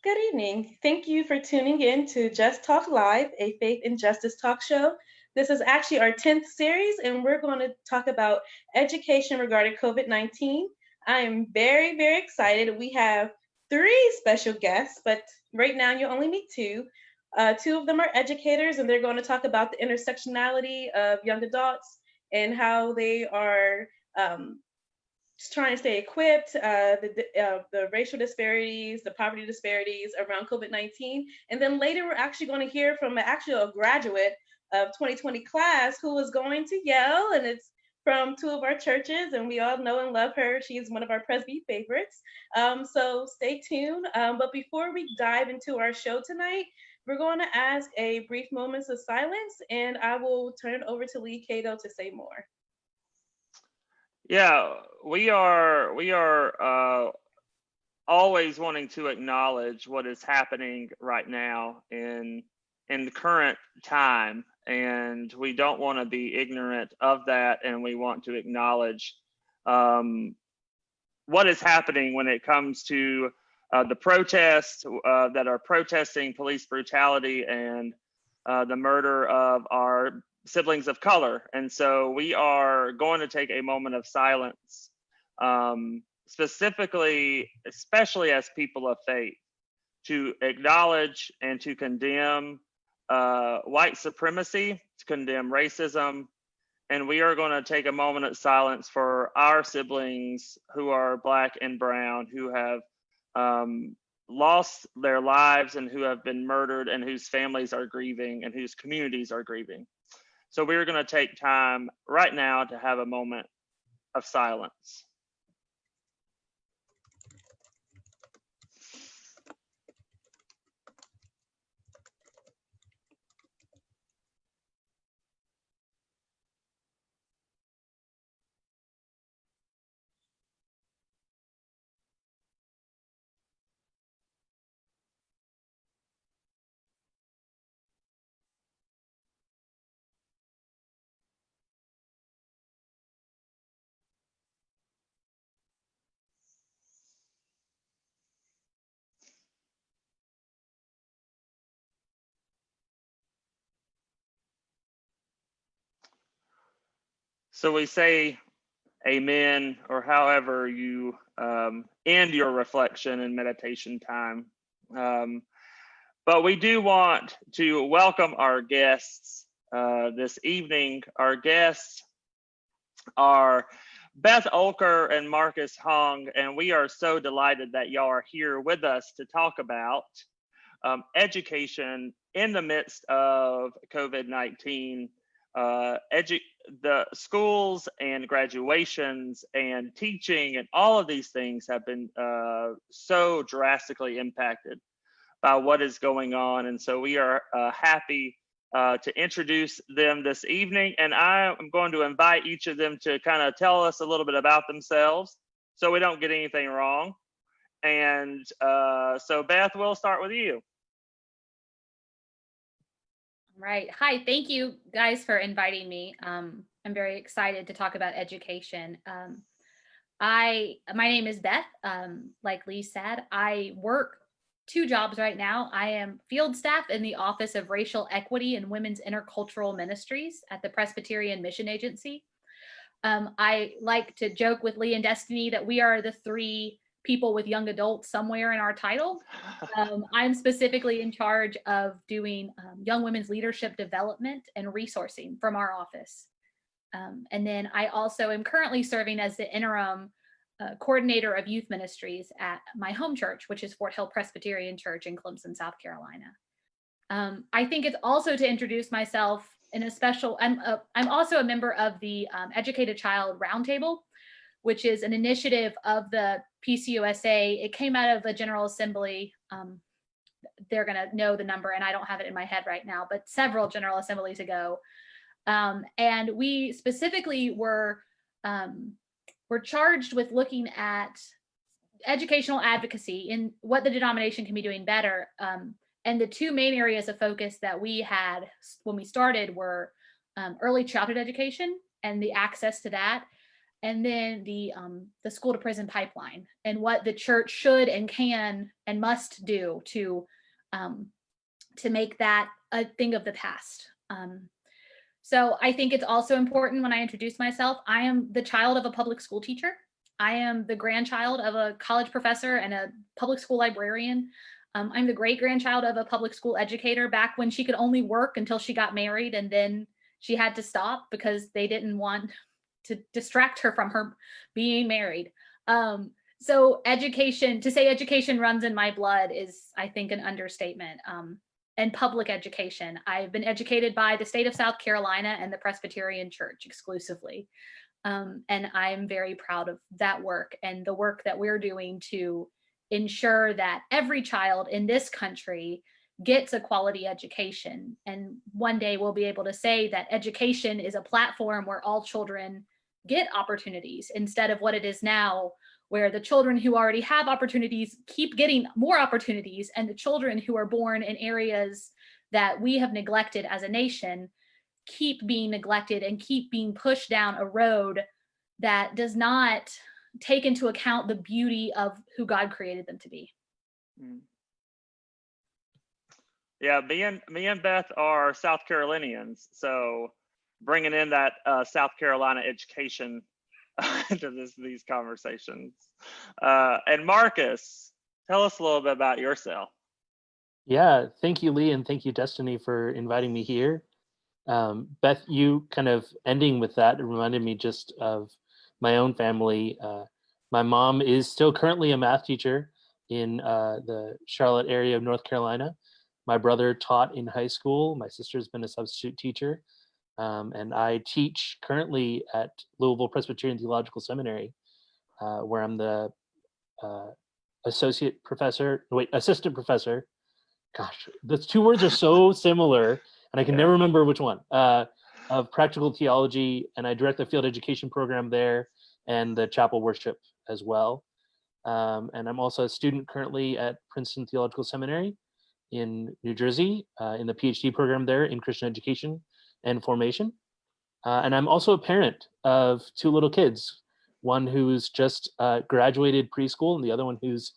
Good evening. Thank you for tuning in to Just Talk Live, a faith and justice talk show. This is actually our 10th series, and we're going to talk about education regarding COVID 19. I am very, very excited. We have three special guests, but right now you only meet two. Two of them are educators, and they're going to talk about the intersectionality of young adults and how they are just trying to stay equipped, the racial disparities, the poverty disparities around COVID-19. And then later, we're actually going to hear from a graduate of 2020 class who is going to yell, and it's from two of our churches, and we all know and love her. She's one of our Presby favorites. So stay tuned. But before we dive into our show tonight, we're going to ask a brief moments of silence, and I will turn it over to Lee Cato to say more. Yeah, we are always wanting to acknowledge what is happening right now in the current time, and we don't want to be ignorant of that, and we want to acknowledge what is happening when it comes to the protests that are protesting police brutality and the murder of our siblings of color. And so we are going to take a moment of silence, specifically, especially as people of faith, to acknowledge and to condemn white supremacy, to condemn racism. And we are going to take a moment of silence for our siblings who are Black and brown, who have lost their lives and who have been murdered and whose families are grieving and whose communities are grieving. So we're going to take time right now to have a moment of silence. So we say amen, or however you end your reflection and meditation time. But we do want to welcome our guests this evening. Our guests are Beth Olker and Marcus Hong, and we are so delighted that y'all are here with us to talk about education in the midst of COVID-19. The schools and graduations and teaching and all of these things have been so drastically impacted by what is going on. And so we are happy to introduce them this evening. And I am going to invite each of them to kind of tell us a little bit about themselves so we don't get anything wrong. And so Beth, we'll start with you. Right. Hi. Thank you guys for inviting me. I'm very excited to talk about education. My name is Beth. Like Lee said, I work two jobs right now. I am field staff in the Office of Racial Equity and Women's Intercultural Ministries at the Presbyterian Mission Agency. I like to joke with Lee and Destiny that we are the three people with young adults somewhere in our title. I'm specifically in charge of doing young women's leadership development and resourcing from our office. And then I also am currently serving as the interim coordinator of youth ministries at my home church, which is Fort Hill Presbyterian Church in Clemson, South Carolina. I think it's also to introduce myself in a special, I'm also a member of the Educate a Child Roundtable, which is an initiative of the PCUSA. It came out of the General Assembly. They're going to know the number, and I don't have it in my head right now, but several General Assemblies ago. And we specifically were charged with looking at educational advocacy and what the denomination can be doing better. And the two main areas of focus that we had when we started were early childhood education and the access to that, and then the school to prison pipeline, and what the church should and can and must do to make that a thing of the past. So I think it's also important when I introduce myself, I am the child of a public school teacher. I am the grandchild of a college professor and a public school librarian. I'm the great grandchild of a public school educator back when she could only work until she got married, and then she had to stop because they didn't want to distract her from her being married. So education, to say education runs in my blood is, I think, an understatement. And public education. I've been educated by the state of South Carolina and the Presbyterian Church exclusively. And I'm very proud of that work and the work that we're doing to ensure that every child in this country gets a quality education. And one day we'll be able to say that education is a platform where all children get opportunities, instead of what it is now, where the children who already have opportunities keep getting more opportunities, and the children who are born in areas that we have neglected as a nation keep being neglected and keep being pushed down a road that does not take into account the beauty of who God created them to be. Yeah, me and Beth are South Carolinians, so bringing in that South Carolina education into these conversations. And Marcus, tell us a little bit about yourself. Yeah, thank you, Lee, and thank you, Destiny, for inviting me here. Beth, you kind of ending with that reminded me just of my own family. My mom is still currently a math teacher in the Charlotte area of North Carolina. My brother taught in high school. My sister's been a substitute teacher. And I teach currently at Louisville Presbyterian Theological Seminary, where I'm the assistant professor. Gosh, those two words are so similar, and I can never remember which one. Of practical theology, and I direct the field education program there and the chapel worship as well. And I'm also a student currently at Princeton Theological Seminary in New Jersey, in the PhD program there in Christian education and formation. And I'm also a parent of two little kids, one who's just graduated preschool and the other one who's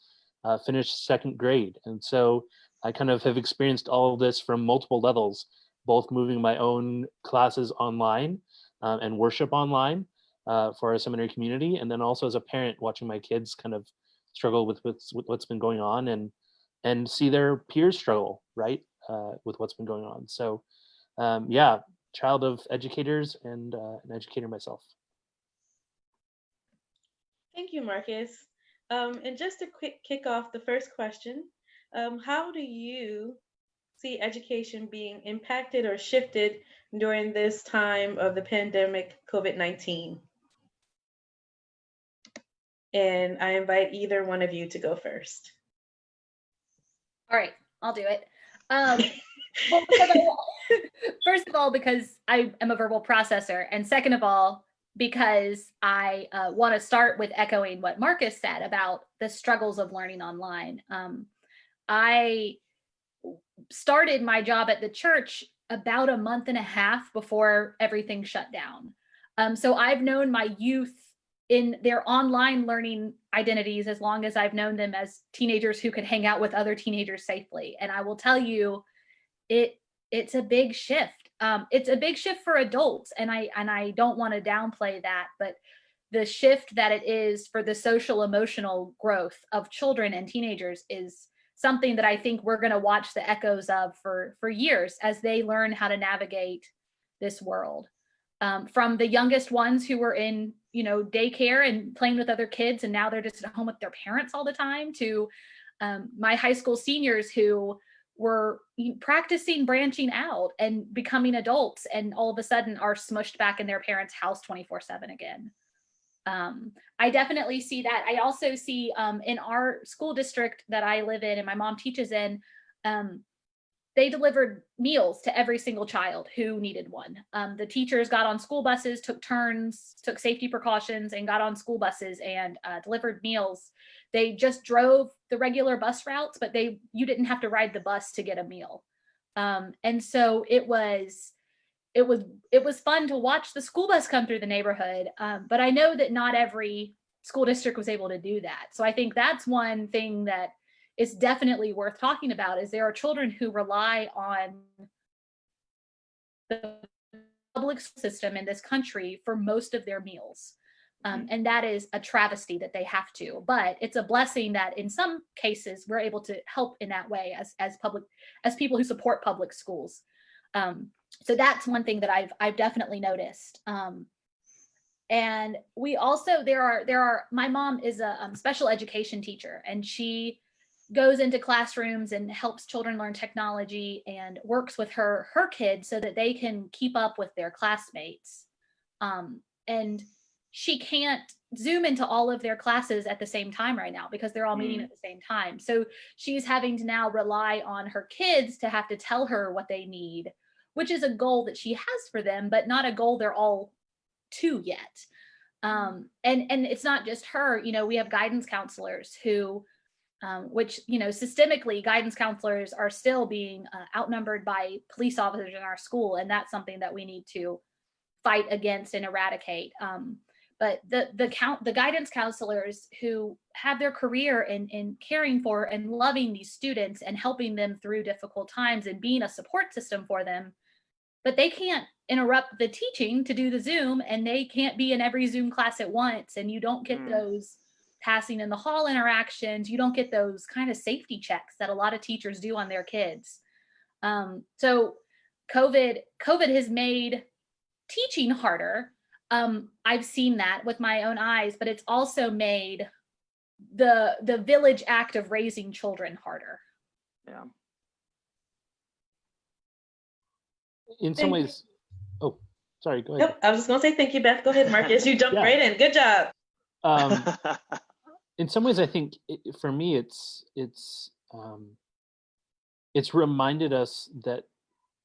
finished second grade. And so I kind of have experienced all of this from multiple levels, both moving my own classes online and worship online for our seminary community, and then also as a parent watching my kids kind of struggle with what's been going on and see their peers struggle, right, with what's been going on. So yeah, child of educators and an educator myself. Thank you, Marcus. And just to quick kick off the first question, how do you see education being impacted or shifted during this time of the pandemic, COVID-19? And I invite either one of you to go first. All right, I'll do it. Well, first of all, because I am a verbal processor, and second of all, because I want to start with echoing what Marcus said about the struggles of learning online. I started my job at the church about a month and a half before everything shut down. So I've known my youth in their online learning identities as long as I've known them as teenagers who could hang out with other teenagers safely. And I will tell you, it's a big shift. It's a big shift for adults, and I don't want to downplay that, but the shift that it is for the social emotional growth of children and teenagers is something that I think we're going to watch the echoes of for years as they learn how to navigate this world. From the youngest ones who were in, daycare and playing with other kids, and now they're just at home with their parents all the time, to my high school seniors who were practicing branching out and becoming adults, and all of a sudden are smushed back in their parents' house 24/7 again. I definitely see that. I also see in our school district that I live in and my mom teaches in, they delivered meals to every single child who needed one. The teachers got on school buses, took turns, took safety precautions, and got on school buses and delivered meals. They just drove the regular bus routes, but you didn't have to ride the bus to get a meal. And so it was it was fun to watch the school bus come through the neighborhood. But I know that not every school district was able to do that. So I think that's one thing that is definitely worth talking about, is there are children who rely on the public system in this country for most of their meals. And that is a travesty that they have to, but it's a blessing that in some cases we're able to help in that way as people who support public schools. So that's one thing that I've definitely noticed. And we also, my mom is a special education teacher, and she goes into classrooms and helps children learn technology and works with her kids so that they can keep up with their classmates. And she can't Zoom into all of their classes at the same time right now because they're all meeting at the same time. So she's having to now rely on her kids to have to tell her what they need, which is a goal that she has for them, but not a goal they're all to yet. And it's not just her, we have guidance counselors who, which, systemically guidance counselors are still being outnumbered by police officers in our school. And that's something that we need to fight against and eradicate. But the guidance counselors who have their career in caring for and loving these students and helping them through difficult times and being a support system for them, but they can't interrupt the teaching to do the Zoom, and they can't be in every Zoom class at once. And you don't get those passing in the hall interactions. You don't get those kind of safety checks that a lot of teachers do on their kids. So COVID has made teaching harder. I've seen that with my own eyes, but it's also made the village act of raising children harder. Yeah. In some ways, oh, sorry, go ahead. Nope, I was just gonna say thank you, Beth. Go ahead, Marcus. You jumped right in. Good job. In some ways, I think for me, it's reminded us that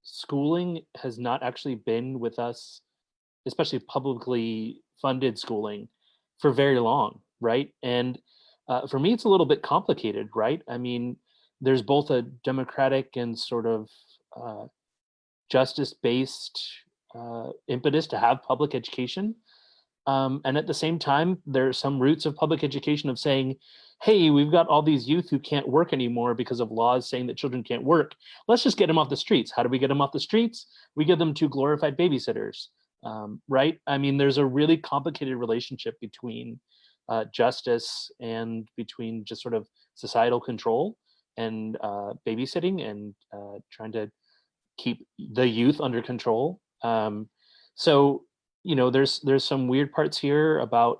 schooling has not actually been with us, especially publicly funded schooling, for very long, right? And for me, it's a little bit complicated, right? I mean, there's both a democratic and sort of justice-based impetus to have public education. And at the same time, there are some roots of public education of saying, hey, we've got all these youth who can't work anymore because of laws saying that children can't work. Let's just get them off the streets. How do we get them off the streets? We give them to glorified babysitters, right? I mean, there's a really complicated relationship between justice and between just sort of societal control and babysitting and trying to keep the youth under control. So, there's some weird parts here about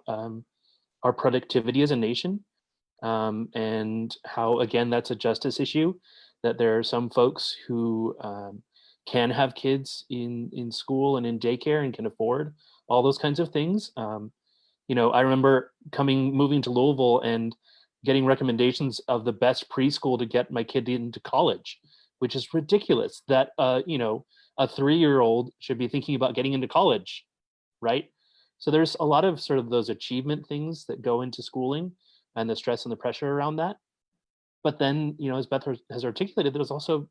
our productivity as a nation, and how, again, that's a justice issue, that there are some folks who can have kids in school and in daycare and can afford all those kinds of things. I remember moving to Louisville and getting recommendations of the best preschool to get my kid into college, which is ridiculous that, a 3-year-old should be thinking about getting into college, right? So there's a lot of sort of those achievement things that go into schooling and the stress and the pressure around that. But then, as Beth has articulated, there's also,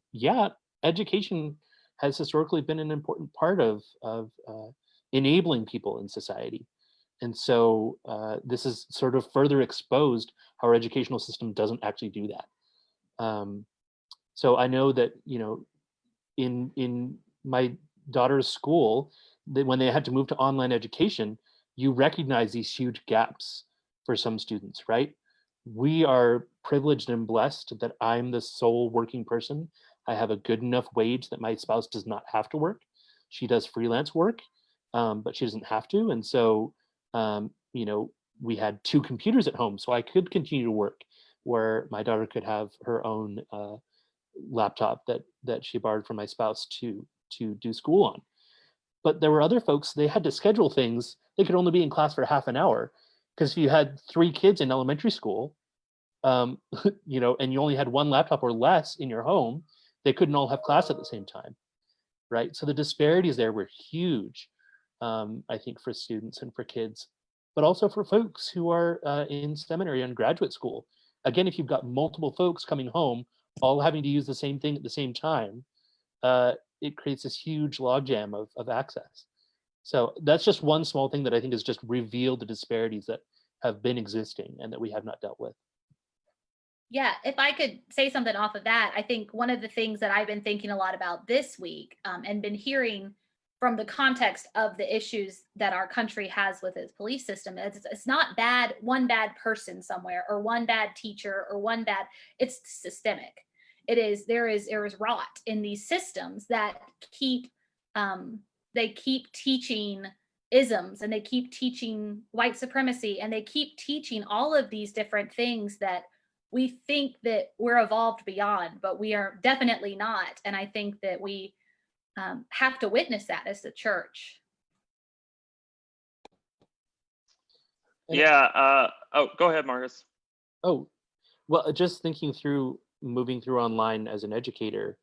education has historically been an important part of enabling people in society. And so this is sort of further exposed how our educational system doesn't actually do that. So I know that, in my daughter's school, when they had to move to online education, you recognize these huge gaps for some students, right? We are privileged and blessed that I'm the sole working person. I have a good enough wage that my spouse does not have to work. She does freelance work, but she doesn't have to. And so, we had 2 computers at home, so I could continue to work, where my daughter could have her own laptop that she borrowed from my spouse to do school on. But there were other folks, they had to schedule things. They could only be in class for half an hour, because if you had 3 kids in elementary school, and you only had 1 laptop or less in your home, they couldn't all have class at the same time, right? So the disparities there were huge, I think, for students and for kids, but also for folks who are in seminary and graduate school. Again, if you've got multiple folks coming home, all having to use the same thing at the same time, it creates this huge logjam of access. So that's just one small thing that I think has just revealed the disparities that have been existing and that we have not dealt with. Yeah, if I could say something off of that, I think one of the things that I've been thinking a lot about this week, and been hearing from the context of the issues that our country has with its police system, it's not bad, one bad person somewhere or one bad teacher or one bad, it's systemic. There is rot in these systems that keep, they keep teaching isms, and they keep teaching white supremacy, and they keep teaching all of these different things that we think that we're evolved beyond, but we are definitely not. And I think that we have to witness that as the church. Yeah. Oh, go ahead, Marcus. Oh, well, just thinking through moving through online as an educator.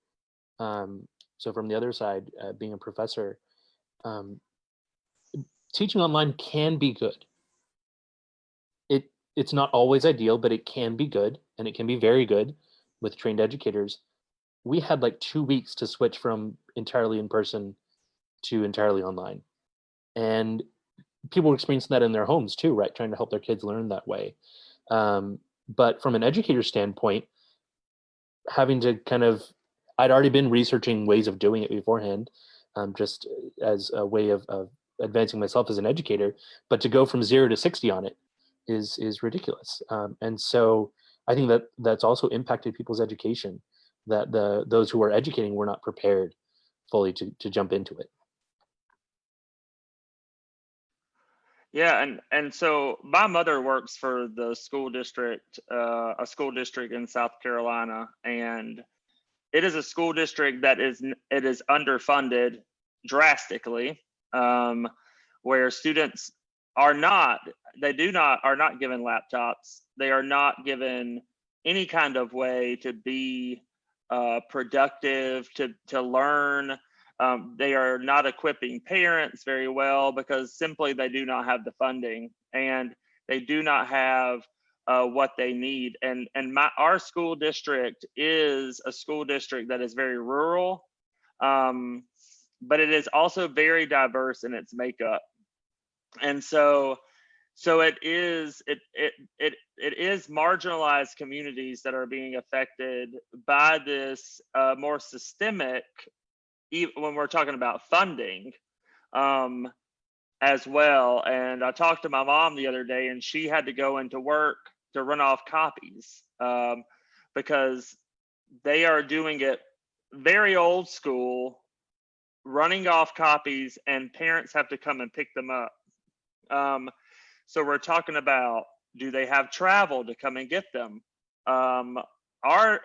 So from the other side, being a professor, teaching online can be good. It's not always ideal, but it can be good, and it can be very good with trained educators. We had like 2 weeks to switch from entirely in person to entirely online. And people were experiencing that in their homes too, right? Trying to help their kids learn that way. But from an educator standpoint, having to I'd already been researching ways of doing it beforehand, just as a way of advancing myself as an educator, but to go from 0 to 60 on it is ridiculous. And so I think that that's also impacted people's education, that those who are educating were not prepared fully to jump into it. Yeah, and so my mother works for the school district, a school district in South Carolina, and it is a school district that is underfunded drastically, where students are not given laptops. They are not given any kind of way to be productive, to learn. They are not equipping parents very well because simply they do not have the funding, and they do not have what they need. And our school district is a school district that is very rural, but it is also very diverse in its makeup. And so it is marginalized communities that are being affected by this more systemic, when we're talking about funding, as well. And I talked to my mom the other day, and she had to go into work to run off copies, because they are doing it very old school, running off copies, and parents have to come and pick them up. So we're talking about, do they have travel to come and get them?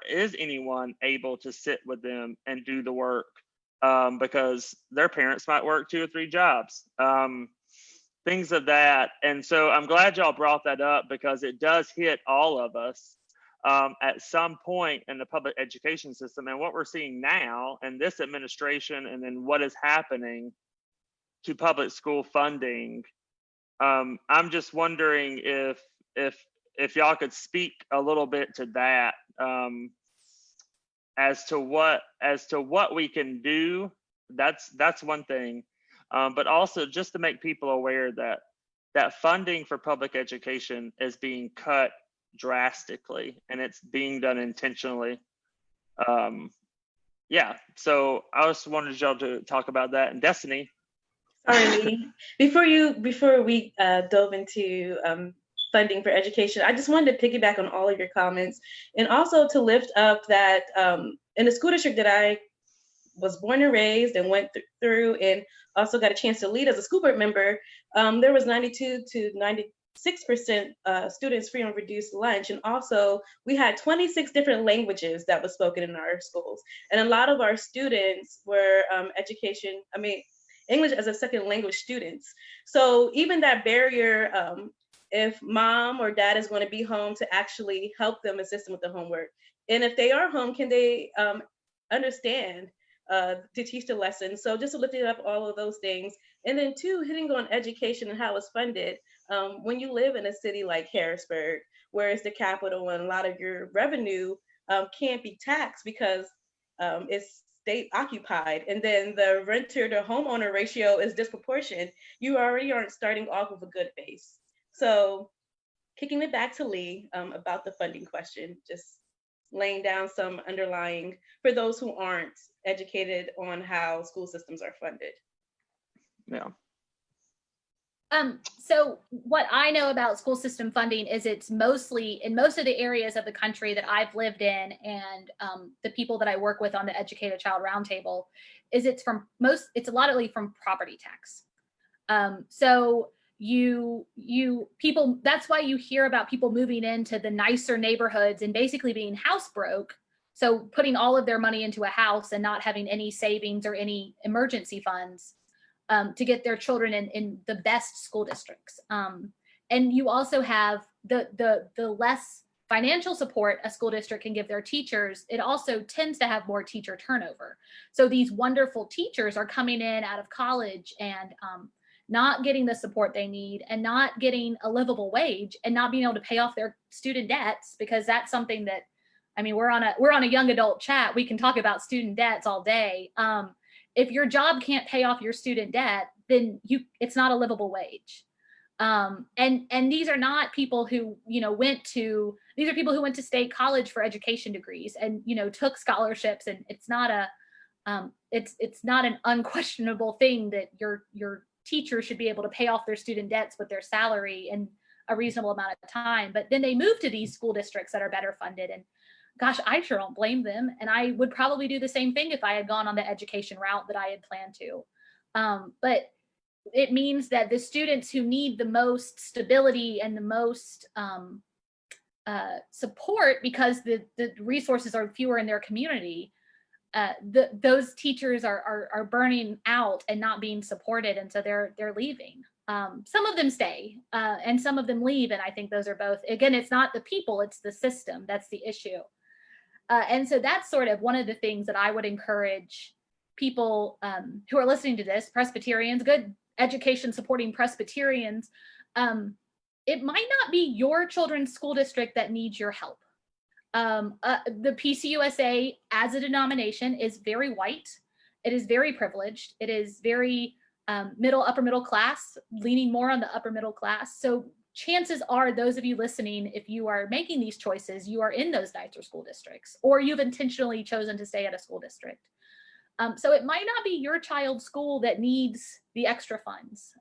Is anyone able to sit with them and do the work? Because their parents might work 2 or 3 jobs, things of that. And so I'm glad y'all brought that up, because it does hit all of us at some point in the public education system. And what we're seeing now in this administration, and then what is happening to public school funding, I'm just wondering if y'all could speak a little bit to that, as to what we can do. That's one thing, but also just to make people aware that funding for public education is being cut drastically, and it's being done intentionally. Yeah, so I just wanted y'all to talk about that. And Destiny. Sorry, before we dove into funding for education, I just wanted to piggyback on all of your comments, and also to lift up that in the school district that I was born and raised and went through, and also got a chance to lead as a school board member, there was 92 to 96% students free and reduced lunch. And also we had 26 different languages that was spoken in our schools. And a lot of our students were English as a second language students. So even that barrier, if mom or dad is going to be home to actually help them, assist them with the homework. And if they are home, can they understand to teach the lesson? So just lifting up all of those things. And then 2, hitting on education and how it's funded. When you live in a city like Harrisburg, where it's the capital, and a lot of your revenue can't be taxed because it's state occupied, and then the renter to homeowner ratio is disproportionate, you already aren't starting off with a good base. So kicking it back to Lee about the funding question, just laying down some underlying for those who aren't educated on how school systems are funded. Yeah. So what I know about school system funding is it's mostly in most of the areas of the country that I've lived in, and the people that I work with on the Educated Child Roundtable, is it's a lot of from property tax. So people, that's why you hear about people moving into the nicer neighborhoods and basically being house broke. So putting all of their money into a house and not having any savings or any emergency funds to get their children in the best school districts. And you also have the less financial support a school district can give their teachers, it also tends to have more teacher turnover. So these wonderful teachers are coming in out of college and not getting the support they need and not getting a livable wage and not being able to pay off their student debts, because that's something that, I mean, we're on a young adult chat. We can talk about student debts all day. If your job can't pay off your student debt, then it's not a livable wage. And these are not people who, these are people who went to state college for education degrees and, took scholarships, and it's not an unquestionable thing that your teacher should be able to pay off their student debts with their salary in a reasonable amount of time. But then they move to these school districts that are better funded, and gosh, I sure don't blame them. And I would probably do the same thing if I had gone on the education route that I had planned to. But it means that the students who need the most stability and the most support, because the resources are fewer in their community, those teachers are burning out and not being supported, and so they're leaving. Some of them stay and some of them leave, and I think those are both, again, it's not the people, it's the system that's the issue. And so that's sort of one of the things that I would encourage people who are listening to this, Presbyterians, good education supporting Presbyterians. It might not be your children's school district that needs your help. The PCUSA as a denomination is very white. It is very privileged. It is very upper middle class, leaning more on the upper middle class. So chances are, those of you listening, if you are making these choices, you are in those nicer school districts, or you've intentionally chosen to stay at a school district. So it might not be your child's school that needs the extra funds.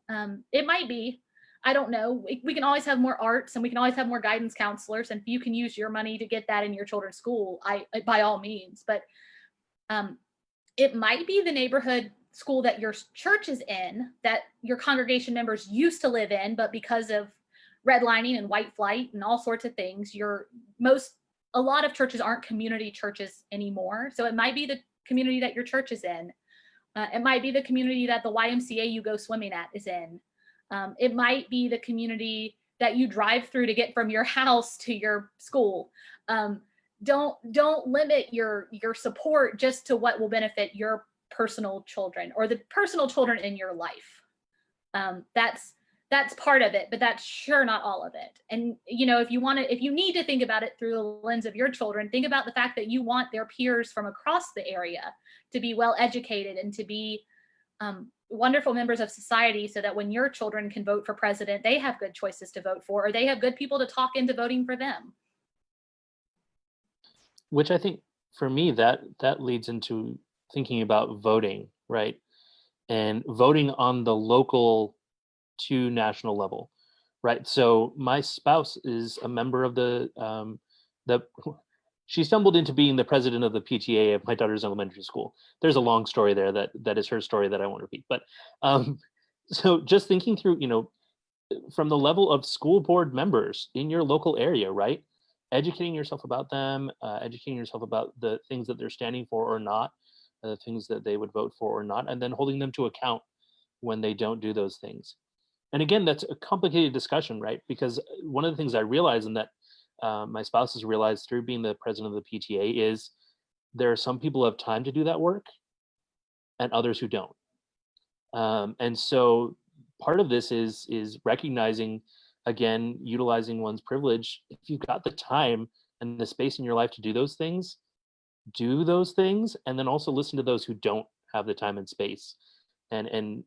It might be, I don't know. We can always have more arts, and we can always have more guidance counselors. And if you can use your money to get that in your children's school, by all means. But it might be the neighborhood school that your church is in, that your congregation members used to live in, but because of redlining and white flight and all sorts of things, a lot of churches aren't community churches anymore. So it might be the community that your church is in. It might be the community that the YMCA you go swimming at is in. It might be the community that you drive through to get from your house to your school. Don't limit your support just to what will benefit your personal children or the personal children in your life. That's part of it, but that's sure not all of it. And if you need to think about it through the lens of your children, think about the fact that you want their peers from across the area to be well educated and to be wonderful members of society, so that when your children can vote for president, they have good choices to vote for, or they have good people to talk into voting for them. Which I think, for me, that leads into thinking about voting, right? And voting on the local to national level, right? So my spouse is a member of she stumbled into being the president of the PTA of my daughter's elementary school. There's a long story there that is her story that I won't repeat. But so just thinking through, from the level of school board members in your local area, right? Educating yourself about them, educating yourself about the things that they're standing for or not, the things that they would vote for or not, and then holding them to account when they don't do those things. And again, that's a complicated discussion, right? Because one of the things I realize, and that my spouse has realized through being the president of the PTA, is there are some people who have time to do that work and others who don't. And so part of this is recognizing, again, utilizing one's privilege. If you've got the time and the space in your life to do those things, do those things, and then also listen to those who don't have the time and space, and and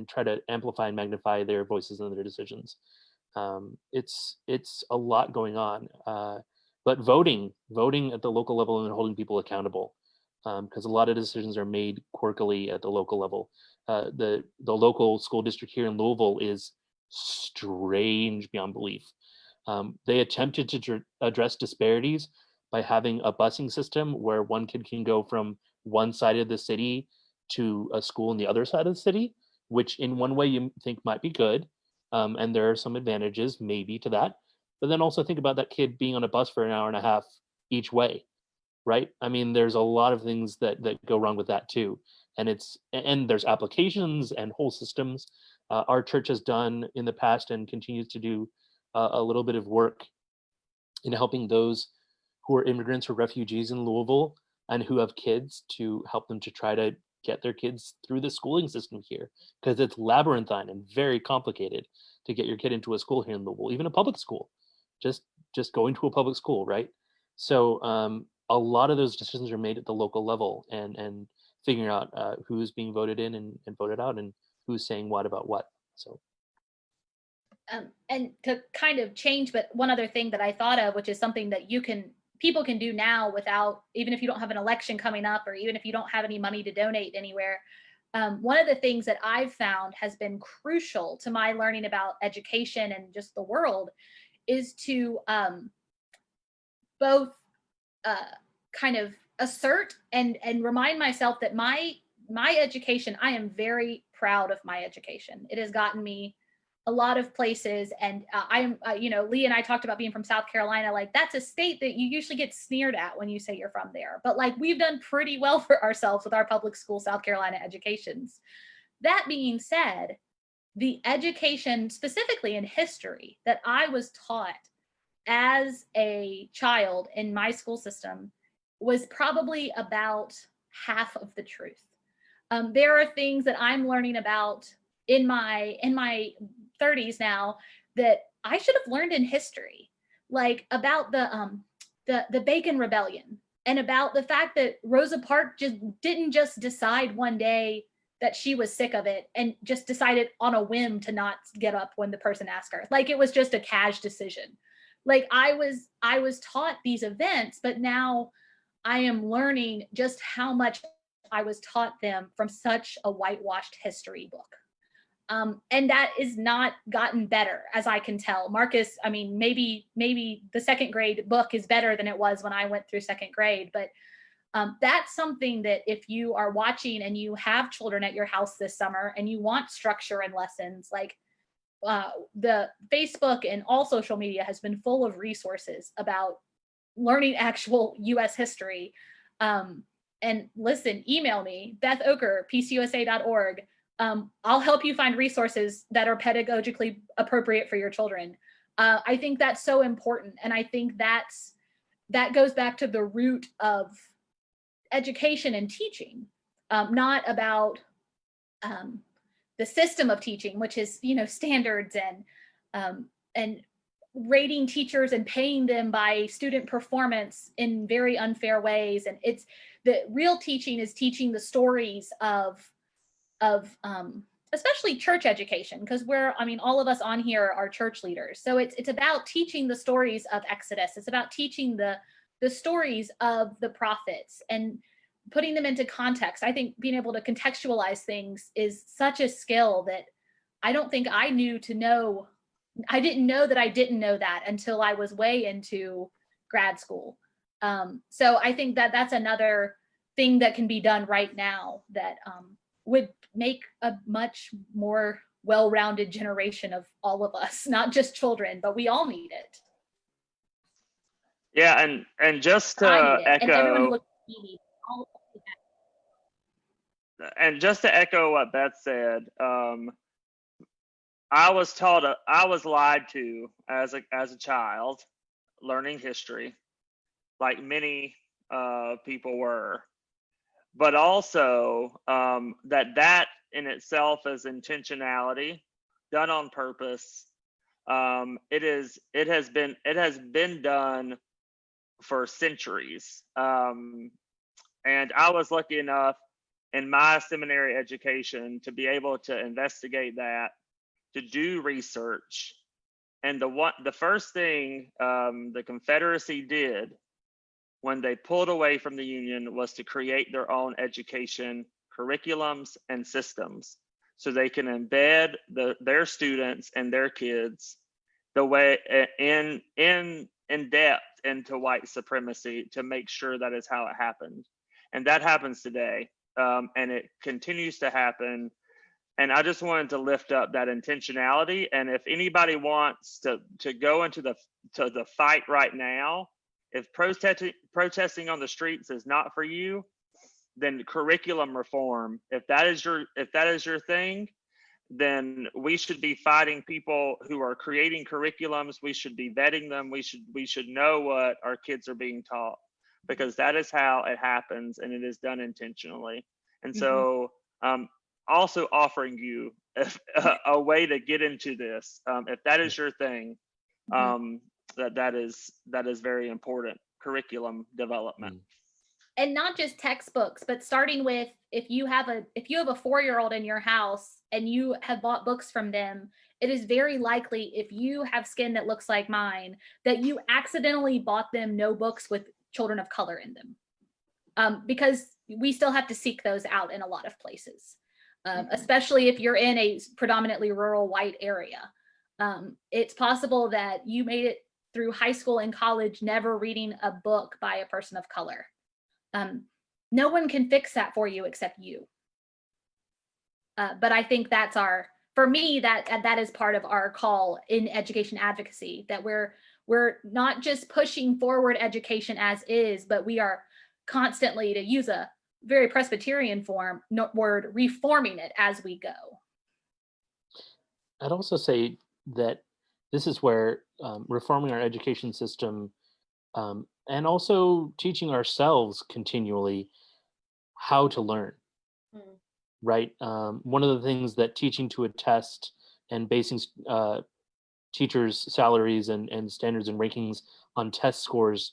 try to amplify and magnify their voices and their decisions. It's a lot going on, but voting at the local level and holding people accountable, because a lot of decisions are made quirkily at the local level. The local school district here in Louisville is strange beyond belief. They attempted to address disparities by having a busing system where one kid can go from one side of the city to a school on the other side of the city, which in one way you think might be good. And there are some advantages maybe to that. But then also think about that kid being on a bus for an hour and a half each way, right? I mean, there's a lot of things that go wrong with that too. And there's applications and whole systems. Our church has done in the past and continues to do a little bit of work in helping those who are immigrants or refugees in Louisville and who have kids, to help them to try to get their kids through the schooling system here, because it's labyrinthine and very complicated to get your kid into a school here in Louisville, even a public school, just going to a public school, right? So a lot of those decisions are made at the local level, and figuring out who's being voted in and voted out, and who's saying what about what. So and to kind of change, but one other thing that I thought of, which is something that people can do now without, even if you don't have an election coming up, or even if you don't have any money to donate anywhere. One of the things that I've found has been crucial to my learning about education and just the world is to both kind of assert and remind myself that my education, I am very proud of my education. It has gotten me a lot of places, and I'm Lee and I talked about being from South Carolina. Like, that's a state that you usually get sneered at when you say you're from there, but like, we've done pretty well for ourselves with our public school South Carolina educations. That being said, the education specifically in history that I was taught as a child in my school system was probably about half of the truth. There are things that I'm learning about in my 30s now that I should have learned in history, like about the Bacon Rebellion, and about the fact that Rosa Parks didn't just decide one day that she was sick of it and just decided on a whim to not get up when the person asked her. Like, it was just a cash decision. Like, I was taught these events, but now I am learning just how much I was taught them from such a whitewashed history book. And that is not gotten better, as I can tell. Marcus, I mean, maybe the second grade book is better than it was when I went through second grade, but that's something that if you are watching and you have children at your house this summer and you want structure and lessons, like the Facebook and all social media has been full of resources about learning actual US history. And listen, email me, Beth Olker, pcusa.org. I'll help you find resources that are pedagogically appropriate for your children. I think that's so important. And I think that goes back to the root of education and teaching, not about the system of teaching, which is, standards and rating teachers and paying them by student performance in very unfair ways. And it's the real teaching is teaching the stories of especially church education, because all of us on here are church leaders. So it's about teaching the stories of Exodus. It's about teaching the stories of the prophets and putting them into context. I think being able to contextualize things is such a skill that I don't think I knew to know. I didn't know that I didn't know that until I was way into grad school. So I think that that's another thing that can be done right now that would make a much more well-rounded generation of all of us, not just children, but we all need it. Yeah, and just to echo, and everyone who looks at me, and just to echo what Beth said, I was lied to as a child, learning history, like many people were. But also that in itself is intentionality, done on purpose. It has been done for centuries. And I was lucky enough in my seminary education to be able to investigate that, to do research. And the first thing the Confederacy did when they pulled away from the Union was to create their own education curriculums and systems, so they can embed their students and their kids the way in depth into white supremacy, to make sure that is how it happened. And that happens today, and it continues to happen. And I just wanted to lift up that intentionality. And if anybody wants to go into the fight right now, if protesting on the streets is not for you, then curriculum reform. If that is your thing, then we should be fighting people who are creating curriculums. We should be vetting them. We should know what our kids are being taught, because that is how it happens, and it is done intentionally. And so also offering you a way to get into this, if that is your thing, that is very important. Curriculum development. And not just textbooks, but starting with, if you have a 4-year-old in your house and you have bought books from them, it is very likely, if you have skin that looks like mine, that you accidentally bought them no books with children of color in them, because we still have to seek those out in a lot of places, especially if you're in a predominantly rural white area. It's possible that you made it through high school and college never reading a book by a person of color. No one can fix that for you except you. But I think that's for me, that is part of our call in education advocacy, that we're not just pushing forward education as is, but we are constantly, to use a very Presbyterian word, reforming it as we go. I'd also say that this is where reforming our education system, and also teaching ourselves continually how to learn, right? One of the things that teaching to a test and basing teachers' salaries and standards and rankings on test scores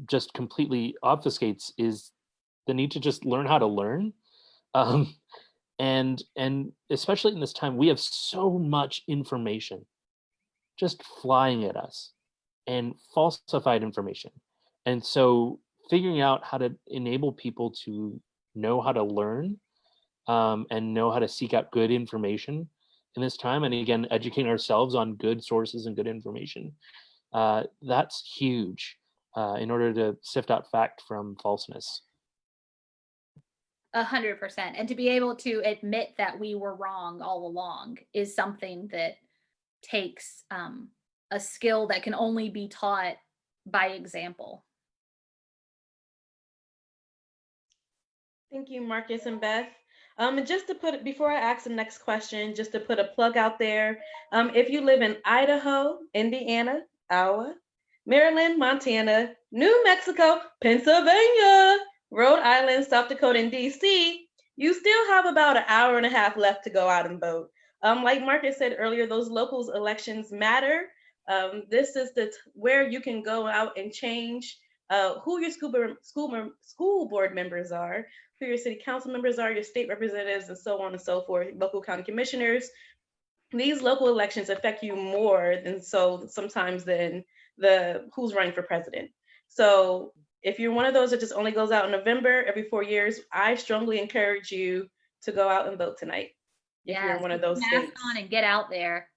just completely obfuscates is the need to just learn how to learn. And especially in this time, we have so much information just flying at us, and falsified information. And so figuring out how to enable people to know how to learn, and know how to seek out good information in this time, and again, educating ourselves on good sources and good information, that's huge in order to sift out fact from falseness. 100%. And to be able to admit that we were wrong all along is something that takes a skill that can only be taught by example. Thank you, Marcus and Beth. Just to put it, before I ask the next question, just to put a plug out there, if you live in Idaho, Indiana, Iowa, Maryland, Montana, New Mexico, Pennsylvania, Rhode Island, South Dakota, and DC, you still have about an hour and a half left to go out and vote. Like Marcus said earlier, those locals elections matter. This is where you can go out and change who your school board members are, who your city council members are, your state representatives, and so on and so forth, local county commissioners. These local elections affect you more sometimes than who's running for president. So if you're one of those that just only goes out in November every 4 years, I strongly encourage you to go out and vote tonight. If you're in one of those states. Mask on and get out there.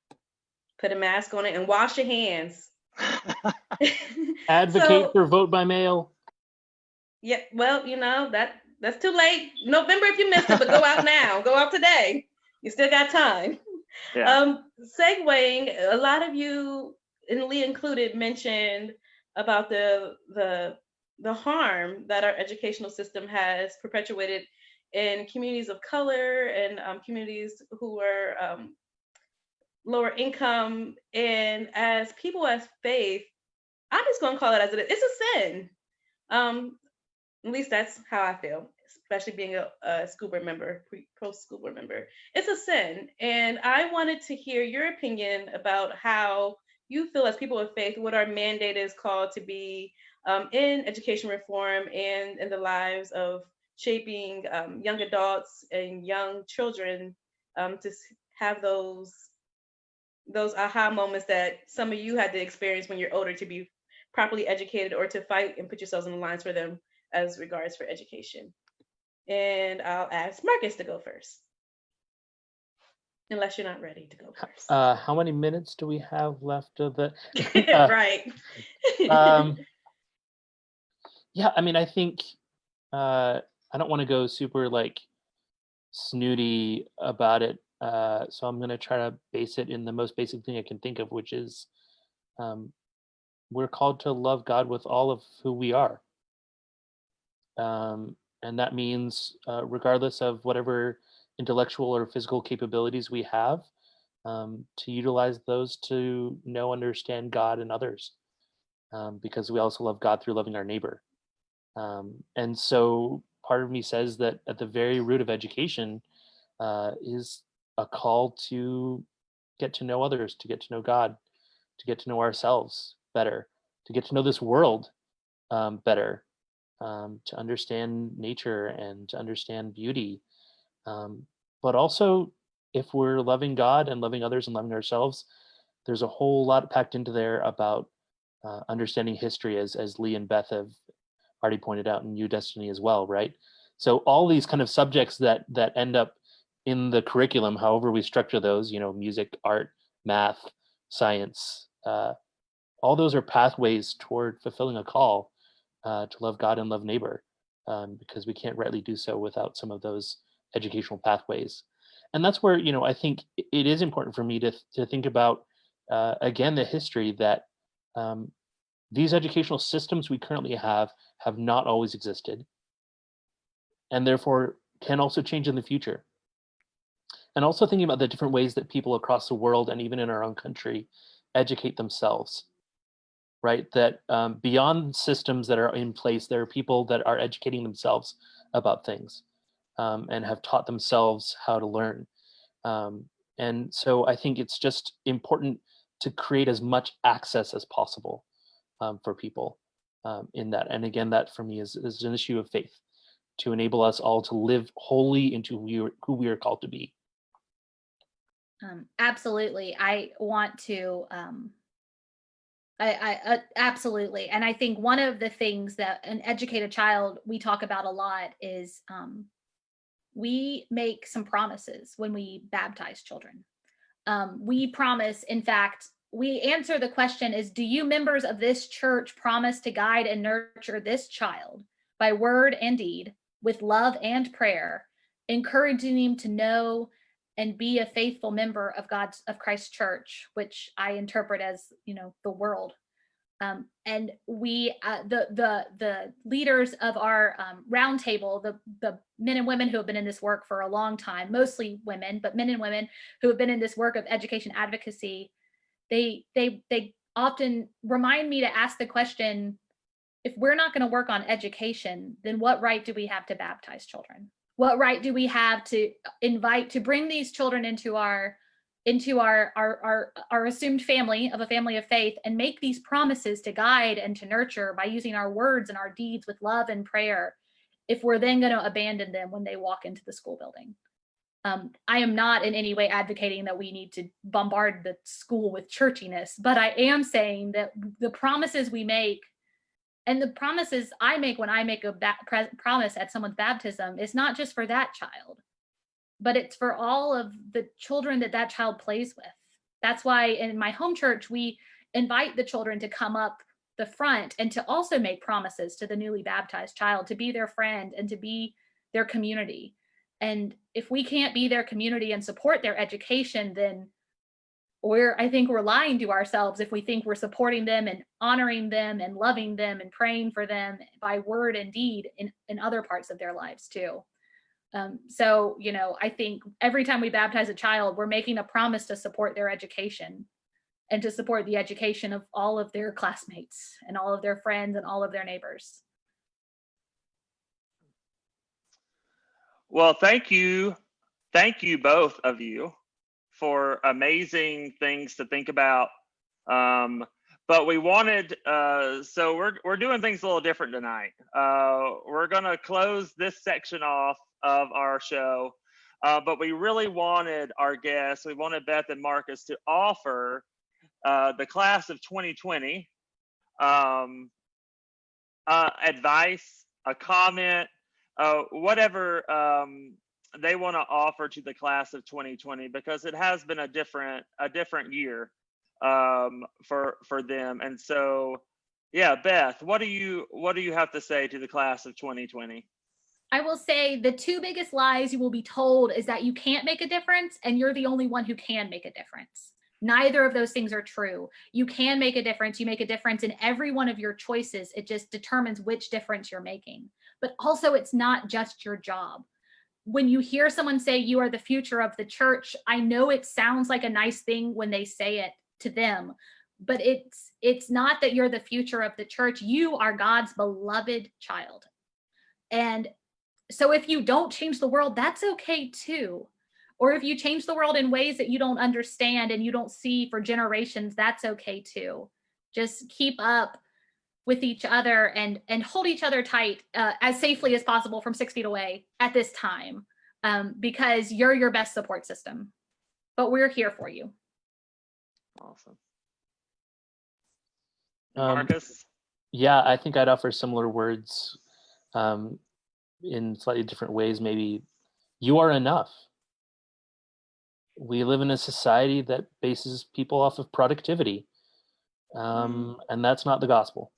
Put a mask on it and wash your hands. Advocate for vote by mail. Yeah, well, that's too late. November if you missed it, but go out now. Go out today. You still got time. Yeah. Segueing, a lot of you, and Lee included, mentioned about the harm that our educational system has perpetuated in communities of color and communities who are lower income. And as people as faith, I'm just going to call it as it is. It's a sin. At least that's how I feel, especially being a school board member, post-school board member. It's a sin. And I wanted to hear your opinion about how you feel as people of faith, what our mandate is called to be in education reform and in the lives of shaping young adults and young children to have those aha moments that some of you had to experience when you're older to be properly educated or to fight and put yourselves in the lines for them as regards for education. And I'll ask Marcus to go first, unless you're not ready to go first. How many minutes do we have left of the? Right. Yeah, I mean, I think I don't want to go super like snooty about it, so I'm going to try to base it in the most basic thing I can think of, which is we're called to love God with all of who we are. And that means, regardless of whatever intellectual or physical capabilities we have, to utilize those to know, understand God and others, because we also love God through loving our neighbor. And so part of me says that at the very root of education is a call to get to know others, to get to know God, to get to know ourselves better, to get to know this world better, to understand nature and to understand beauty. But also, if we're loving God and loving others and loving ourselves, there's a whole lot packed into there about understanding history, as Lee and Beth have already pointed out, and New Destiny as well, right? So all these kind of subjects that end up in the curriculum, however we structure those, music, art, math, science, all those are pathways toward fulfilling a call to love God and love neighbor, because we can't rightly do so without some of those educational pathways. And that's where, I think it is important for me to think about, again, the history that these educational systems we currently have not always existed, and therefore can also change in the future. And also thinking about the different ways that people across the world and even in our own country educate themselves, right? That beyond systems that are in place, there are people that are educating themselves about things, and have taught themselves how to learn. And so I think it's just important to create as much access as possible for people in that. And again, that for me is an issue of faith, to enable us all to live wholly into who we are called to be. Absolutely. I want to, I absolutely. And I think one of the things that an educated child we talk about a lot is we make some promises when we baptize children. We promise, in fact, we answer the question is, do you members of this church promise to guide and nurture this child by word and deed with love and prayer, encouraging him to know and be a faithful member of Christ's church, which I interpret as, the world. And we, the leaders of our round table, the men and women who have been in this work for a long time, mostly women, but men and women who have been in this work of education advocacy, they often remind me to ask the question, if we're not going to work on education, then what right do we have to baptize children? What right do we have to bring these children into our assumed family of a family of faith and make these promises to guide and to nurture by using our words and our deeds with love and prayer, if we're then going to abandon them when they walk into the school building? I am not in any way advocating that we need to bombard the school with churchiness, but I am saying that the promises we make and the promises I make when I make a promise at someone's baptism is not just for that child, but it's for all of the children that child plays with. That's why in my home church, we invite the children to come up the front and to also make promises to the newly baptized child, to be their friend and to be their community. And if we can't be their community and support their education, then I think we're lying to ourselves if we think we're supporting them and honoring them and loving them and praying for them by word and deed in other parts of their lives too. So, I think every time we baptize a child, we're making a promise to support their education and to support the education of all of their classmates and all of their friends and all of their neighbors. Well, thank you. Thank you, both of you, for amazing things to think about But we wanted, so we're doing things a little different tonight. We're gonna close this section off of our show, but we really wanted our guests, we wanted Beth and Marcus to offer the class of 2020 advice, a comment, whatever they want to offer to the class of 2020, because it has been a different year for them. And so, yeah, Beth, what do you have to say to the class of 2020? I will say the two biggest lies you will be told is that you can't make a difference and you're the only one who can make a difference. Neither of those things are true. You can make a difference. You make a difference in every one of your choices. It just determines which difference you're making. But also, it's not just your job. When you hear someone say you are the future of the church, I know it sounds like a nice thing when they say it to them, but it's not that you're the future of the church. You are God's beloved child. And so if you don't change the world, that's okay too. Or if you change the world in ways that you don't understand and you don't see for generations, that's okay too. Just keep up with each other and hold each other tight as safely as possible from 6 feet away at this time, because you're your best support system. But we're here for you. Awesome. Marcus? Yeah, I think I'd offer similar words in slightly different ways. Maybe you are enough. We live in a society that bases people off of productivity, and that's not the gospel.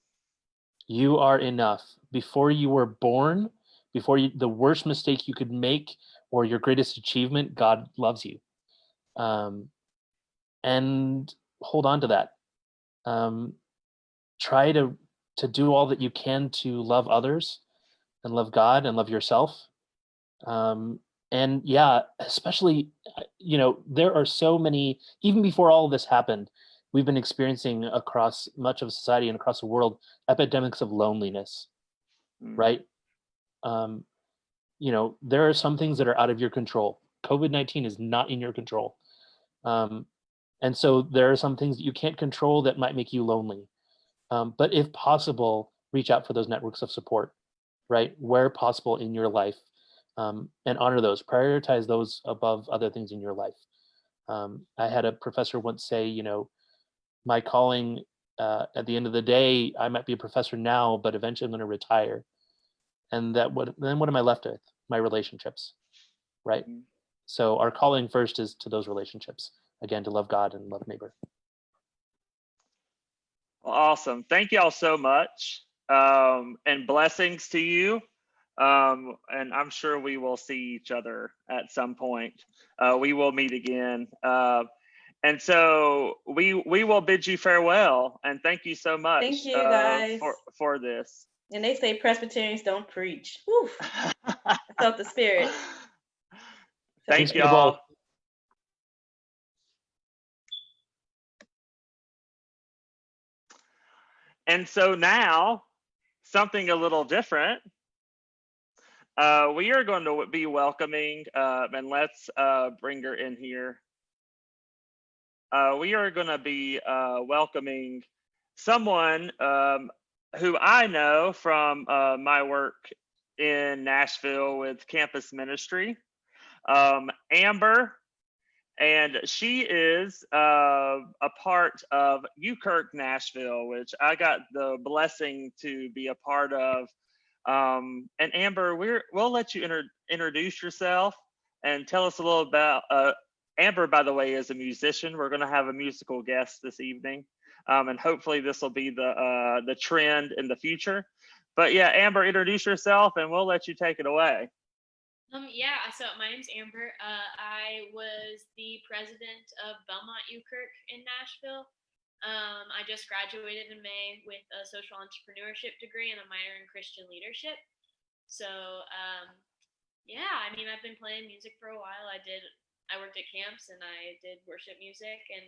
You are enough. Before you were born, the worst mistake you could make or your greatest achievement, God loves you. And hold on to that. Try to do all that you can to love others and love God and love yourself. And yeah, especially, there are so many, even before all of this happened, we've been experiencing across much of society and across the world, epidemics of loneliness, right? There are some things that are out of your control. COVID-19 is not in your control. And so there are some things that you can't control that might make you lonely. But if possible, reach out for those networks of support, right? Where possible in your life, and honor those, prioritize those above other things in your life. I had a professor once say, my calling, at the end of the day, I might be a professor now, but eventually I'm going to retire. And then what am I left with? My relationships, right? So our calling first is to those relationships. Again, to love God and love neighbor. Well, awesome. Thank you all so much. And blessings to you. And I'm sure we will see each other at some point. We will meet again. And so we will bid you farewell. And thank you so much. Thank you, guys. For this. And they say Presbyterians don't preach. Whew. I felt the spirit. Thank you all. And so now, something a little different. We are going to be welcoming, and let's bring her in here. We are going to be welcoming someone who I know from my work in Nashville with campus ministry, Amber, and she is a part of UKirk Nashville, which I got the blessing to be a part of. And Amber, we'll let you introduce yourself and tell us a little about. Amber, by the way, is a musician. We're going to have a musical guest this evening, and hopefully this will be the trend in the future. But yeah, Amber, introduce yourself, and we'll let you take it away. Yeah, so my name's Amber. I was the president of Belmont UKirk in Nashville. I just graduated in May with a social entrepreneurship degree and a minor in Christian leadership. So, yeah, I mean, I've been playing music for a while. I worked at camps and I did worship music, and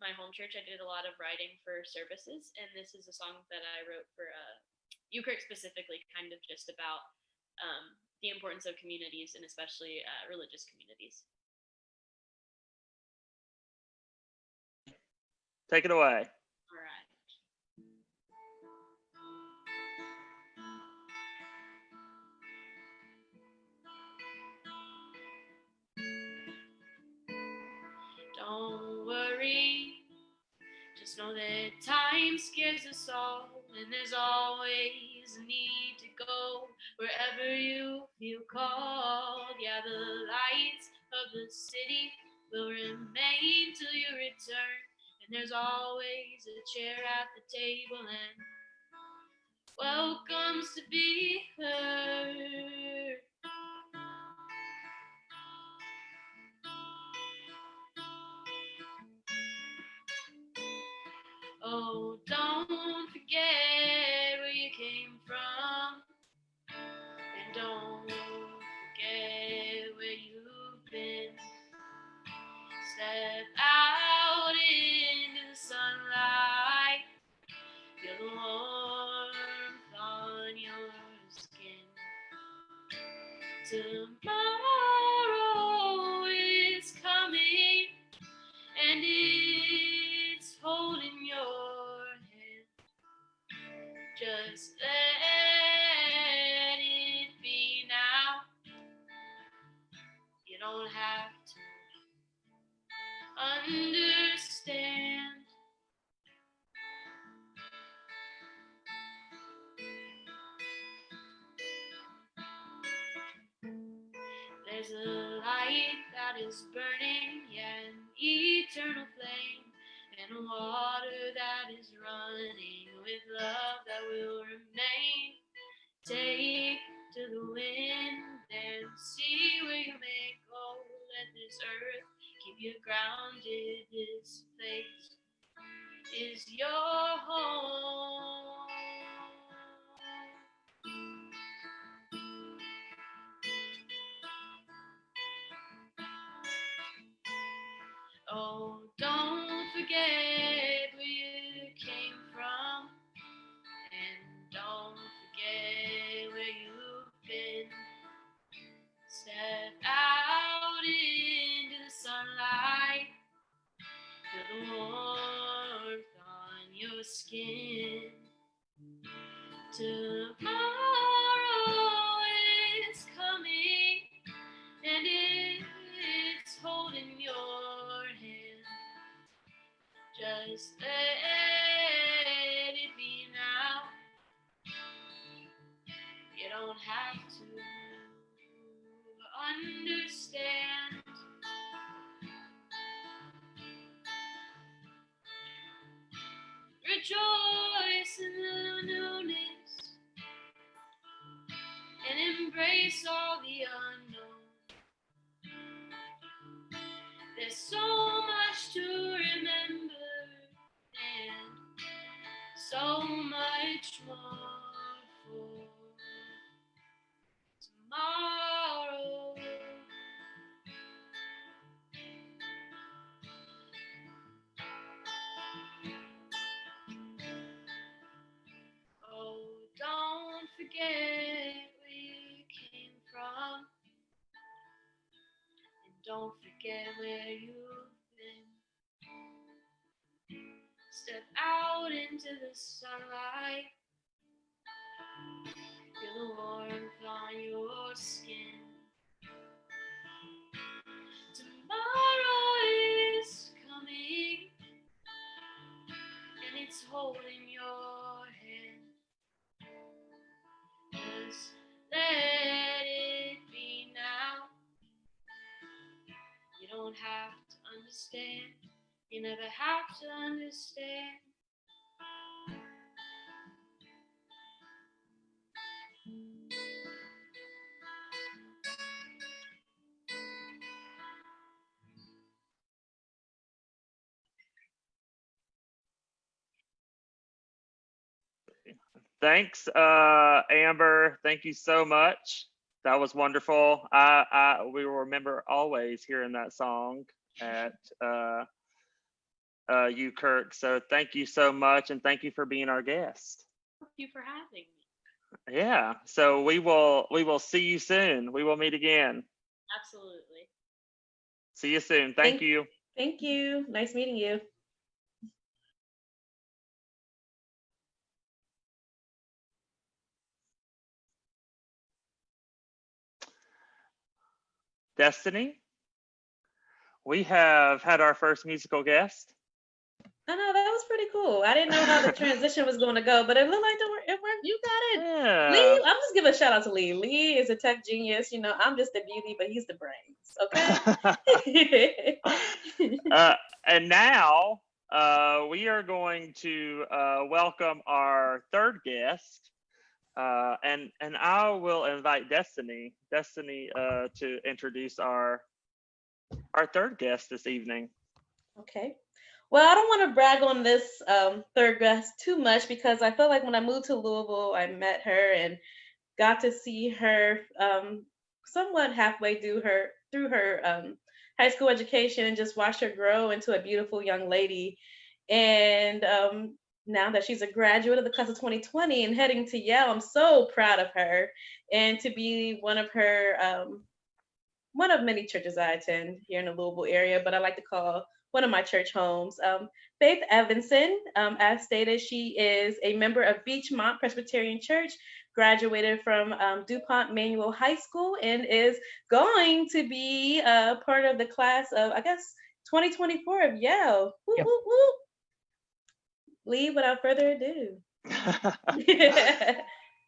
my home church, I did a lot of writing for services. And this is a song that I wrote for UKirk specifically, kind of just about the importance of communities, and especially religious communities. Take it away. All right. Don't worry, just know that time scares us all, and there's always a need to go wherever you feel called. Yeah, the lights of the city will remain till you return, and there's always a chair at the table and welcomes to be heard. Oh, don't forget where you came from, and don't forget where you've been. Step out into the sunlight, feel the warmth on your skin. Tomorrow is coming, and it's holding your hand. Just let it be now. You don't have to understand. There's a light that is burning, yeah, an eternal flame, and a water that is running with love that will remain. Take to the wind and see where you may go. Let this earth keep you grounded. This place is your home. Oh, don't forget where you came from, and don't forget where you've been. Step out into the sunlight, feel the warmth on your skin. Tomorrow is coming, and it's holding your hand. Just let it be now. You don't have to understand. Rejoice in the newness and embrace all the unknown. There's so much to remember and so much more for tomorrow. Oh, don't forget where you came from, and don't forget where you've been. Step out into the sunlight, feel the warmth on your skin. Tomorrow is coming, and it's holding your hand. Just let it be now. You don't have to understand. You never have to understand. Thanks, Amber. Thank you so much. That was wonderful. We will remember always hearing that song at UKirk. So thank you so much, and thank you for being our guest. Thank you for having me. Yeah. So we will see you soon. We will meet again. Absolutely. See you soon. Thank you. Thank you. Nice meeting you. Destiny, we have had our first musical guest. I know, that was pretty cool. I didn't know how the transition was going to go, but it looked like it worked. You got it. Yeah. Lee, I'm just giving a shout out to Lee. Lee is a tech genius. You know, I'm just the beauty, but he's the brains. Okay. And now we are going to welcome our third guest. And I will invite Destiny to introduce our third guest this evening. Okay. Well, I don't want to brag on this third guest too much because I feel like when I moved to Louisville, I met her and got to see her somewhat halfway through her high school education and just watched her grow into a beautiful young lady. And now that she's a graduate of the class of 2020 and heading to Yale, I'm so proud of her and to be one of many churches I attend here in the Louisville area, but I like to call one of my church homes. Faith Evanson, as stated, she is a member of Beachmont Presbyterian Church, graduated from DuPont Manual High School, and is going to be part of the class of, I guess, 2024 of Yale. Woo, Yep. woo, woo. Lee, without further ado.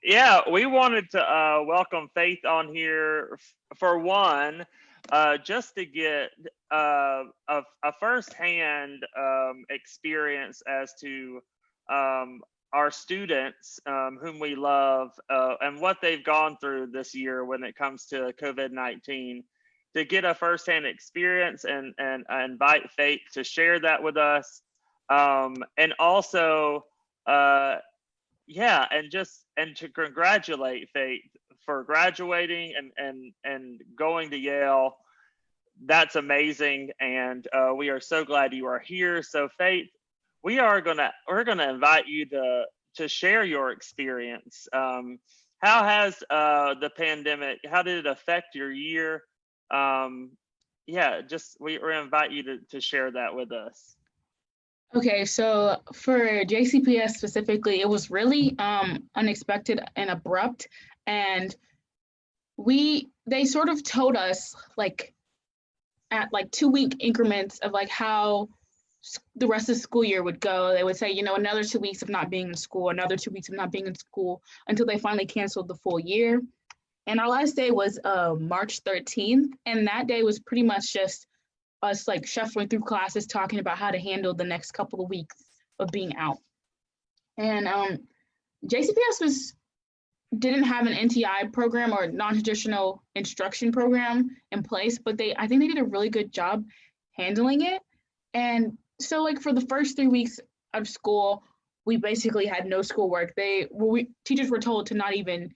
Yeah, we wanted to welcome Faith on here for one, just to get a firsthand experience as to our students whom we love and what they've gone through this year when it comes to COVID-19. To get a firsthand experience and invite Faith to share that with us, and also. Yeah, and to congratulate Faith for graduating and going to Yale. That's amazing, and we are so glad you are here. So Faith, we're gonna invite you to share your experience. How has the pandemic? How did it affect your year? Yeah, just we invite you to share that with us. Okay, so for JCPS specifically, it was really unexpected and abrupt, and they sort of told us like at like 2-week increments of like how the rest of the school year would go. They would say, you know, another 2 weeks of not being in school, another 2 weeks of not being in school, until they finally canceled the full year. And our last day was March 13th, and that day was pretty much just us like shuffling through classes, talking about how to handle the next couple of weeks of being out. And JCPS didn't have an NTI program or non-traditional instruction program in place, but I think they did a really good job handling it. And so like for the first 3 weeks of school, we basically had no schoolwork. Teachers were told to not even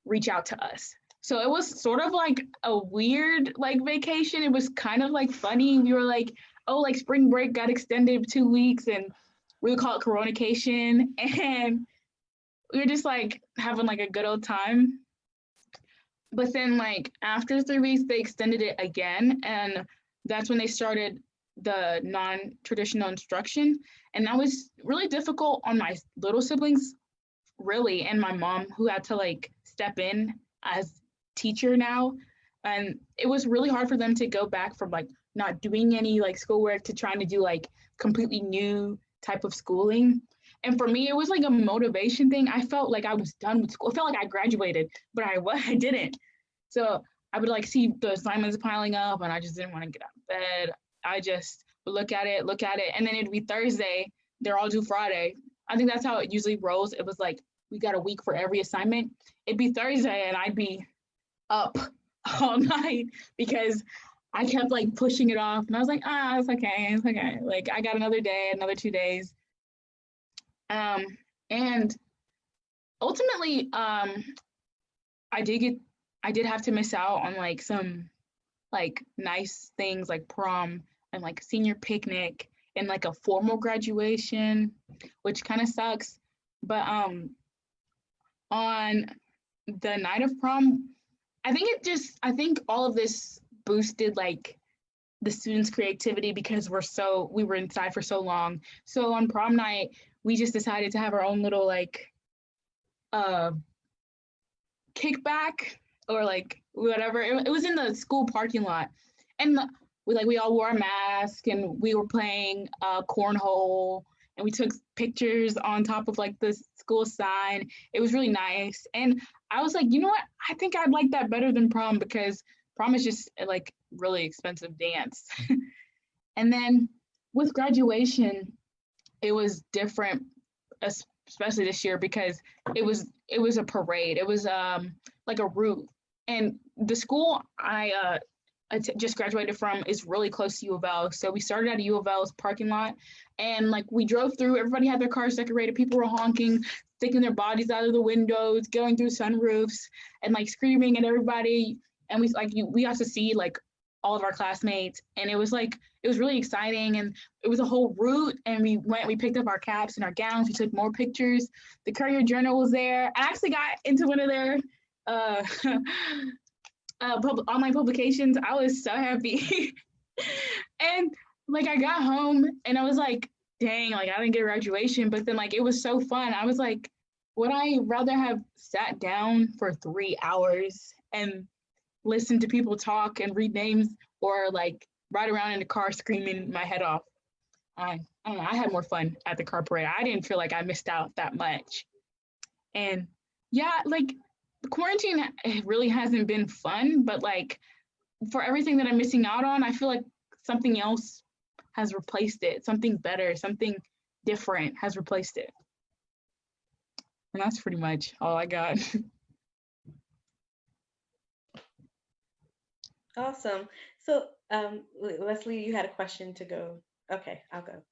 reach out to us. So it was sort of like a weird like vacation. It was kind of like funny. We were like, oh, like spring break got extended 2 weeks and we would call it Coronacation. And we were just like having like a good old time. But then like after 3 weeks, they extended it again. And that's when they started the non-traditional instruction. And that was really difficult on my little siblings, really, and my mom, who had to like step in as teacher now. And it was really hard for them to go back from like not doing any like schoolwork to trying to do like completely new type of schooling. And for me, it was like a motivation thing. I felt like I was done with school. I felt like I graduated, but I didn't. So I would like see the assignments piling up and I just didn't want to get out of bed. I just would look at it, and then it'd be Thursday. They're all due Friday. I think that's how it usually rolls. It was like, we got a week for every assignment. It'd be Thursday and I'd be up all night because I kept like pushing it off. And I was like, it's okay. Like I got another day, another 2 days. And ultimately, I did have to miss out on like some like nice things like prom and like senior picnic and like a formal graduation, which kind of sucks. But on the night of prom, I think all of this boosted like the students' creativity because we were inside for so long. So on prom night, we just decided to have our own little like kickback or like whatever. It was in the school parking lot, and we all wore a mask and we were playing cornhole, and we took pictures on top of like the school sign. It was really nice, and I was like, you know what? I think I'd like that better than prom, because prom is just like really expensive dance. And then with graduation, it was different, especially this year, because it was a parade. It was like a route, and the school I just graduated from is really close to U of L. So we started at U of L's parking lot, and like we drove through. Everybody had their cars decorated. People were honking, sticking their bodies out of the windows, going through sunroofs, and like screaming at everybody. And we got to see like all of our classmates, and it was really exciting, and it was a whole route. And we picked up our caps and our gowns. We took more pictures. The Courier Journal was there. I actually got into one of their online publications. I was so happy. And like I got home and I was like, dang, like I didn't get a graduation, but then like it was so fun. I was like, would I rather have sat down for 3 hours and listen to people talk and read names, or like ride around in the car screaming my head off? I don't know. I had more fun at the car parade. I didn't feel like I missed out that much. And yeah, like quarantine really hasn't been fun, but like for everything that I'm missing out on, I feel like something else has replaced it. Something better, something different has replaced it. And that's pretty much all I got. Awesome. So, Leslie, you had a question to go. Okay, I'll go.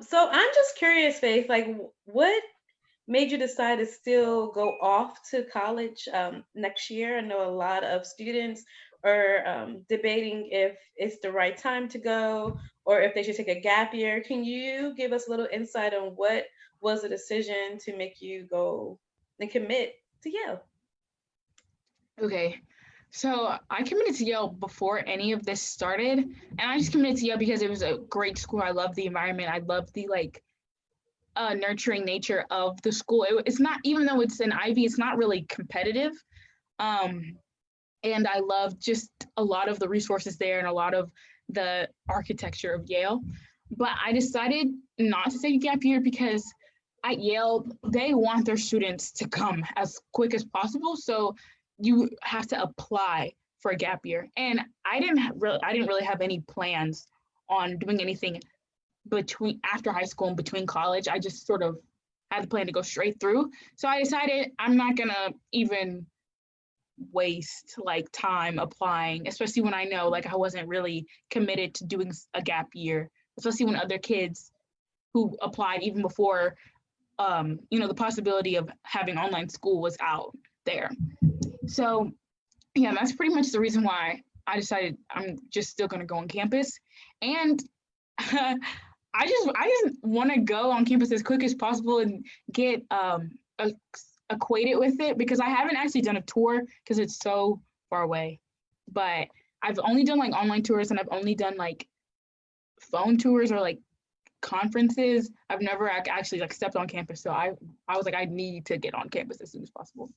So I'm just curious, Faith, like what made you decide to still go off to college next year? I know a lot of students are debating if it's the right time to go or if they should take a gap year. Can you give us a little insight on what was the decision to make you go and commit to Yale? Okay. So I committed to Yale before any of this started, and I just committed to Yale because it was a great school. I love the environment. I love the like nurturing nature of the school. It's not, even though it's an Ivy, it's not really competitive. And I love just a lot of the resources there and a lot of the architecture of Yale. But I decided not to take a gap year because at Yale, they want their students to come as quick as possible. So you have to apply for a gap year. And I didn't really have any plans on doing anything between after high school and between college. I just sort of had the plan to go straight through. So I decided I'm not gonna even waste like time applying, especially when I know like I wasn't really committed to doing a gap year, especially when other kids who applied even before the possibility of having online school was out there. So yeah, that's pretty much the reason why I decided I'm just still gonna go on campus. And I just want to go on campus as quick as possible and get acquainted with it, because I haven't actually done a tour because it's so far away. But I've only done like online tours, and I've only done like phone tours or like conferences. I've never actually like stepped on campus. So I was like, I need to get on campus as soon as possible.